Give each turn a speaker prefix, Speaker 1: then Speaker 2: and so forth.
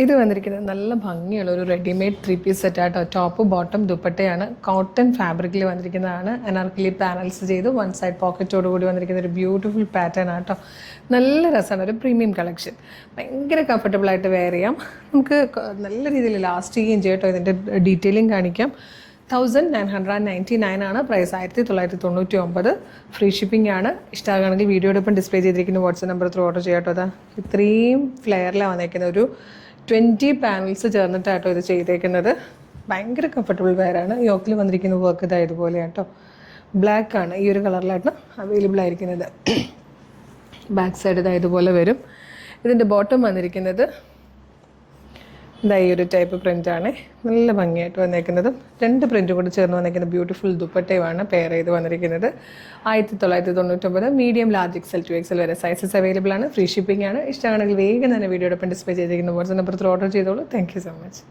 Speaker 1: ഇത് വന്നിരിക്കുന്നത് നല്ല ഭംഗിയുള്ള ഒരു റെഡിമെയ്ഡ് 3 പീസ് സെറ്റാട്ടോ. ടോപ്പ് ബോട്ടം ദുപ്പട്ടയാണ്. കോട്ടൺ ഫാബ്രിക്കിൽ വന്നിരിക്കുന്നതാണ്. അനാർക്കലി പാനൽസ് ചെയ്ത് വൺ സൈഡ് പോക്കറ്റോട് കൂടി വന്നിരിക്കുന്ന ഒരു ബ്യൂട്ടിഫുൾ പാറ്റേൺ ആട്ടോ. നല്ല രസമാണ്, ഒരു പ്രീമിയം കളക്ഷൻ. ഭയങ്കര കംഫർട്ടബിളായിട്ട് വെയർ ചെയ്യാം. നമുക്ക് നല്ല രീതിയിൽ ലാസ്റ്റ് ചെയ്യുകയും ചെയ്യും കേട്ടോ. ഇതിൻ്റെ ഡീറ്റെയിലിംഗ് കാണിക്കാം. 1999 ആണ് പ്രൈസ്. 1999. ഫ്രീ ഷിപ്പിംഗ് ആണ്. ഇഷ്ടമാണെങ്കിൽ വീഡിയോടൊപ്പം ഡിസ്പ്ലേ ചെയ്തിരിക്കുന്ന വാട്സപ്പ് നമ്പർ ത്രൂ ഓർഡർ ചെയ്യാട്ടോ. അതാ ഇത്രയും ഫ്ലെയറിലാണ് വന്നേക്കുന്നത്. ഒരു 20 പാനൽസ് ചേർന്നിട്ടാട്ടോ ഇത് ചെയ്തേക്കുന്നത്. ഭയങ്കര കംഫർട്ടബിൾ വെയറാണ്. യോക്കിൽ വന്നിരിക്കുന്ന വർക്ക് ഇതാ ഇതുപോലെ കേട്ടോ. ബ്ലാക്ക് ആണ് ഈ ഒരു കളറിലായിട്ട് അവൈലബിൾ ആയിരിക്കുന്നത്. ബാക്ക് സൈഡ് ഇതാ ഇതുപോലെ വരും. ഇതിൻ്റെ ബോട്ടം വന്നിരിക്കുന്നത് ഇതാ ഈ ഒരു ടൈപ്പ് പ്രിൻ്റാണ്. നല്ല ഭംഗിയായിട്ട് വന്നേക്കുന്നത്. 2 പ്രിൻറ്റും കൂടി ചേർന്ന് വന്നേക്കുന്ന ബ്യൂട്ടിഫുൾ ദുപ്പട്ടയുമാണ് പെയർ ചെയ്ത് വന്നിരിക്കുന്നത്. 1999. മീഡിയം, ലാർജ്, XL 2XL വരെ സൈസസ് അവൈലബിൾ ആണ്. ഫ്രീ ഷിപ്പിംഗ് ആണ്. ഇഷ്ടമാണെങ്കിൽ വേഗം തന്നെ വീഡിയോടൊപ്പം ഡിസ്പ്ലേ ചെയ്തിരിക്കുന്ന വാട്സ്ആപ്പ് നമ്പർ ഓർഡർ ചെയ്തോളൂ. Thank you so much.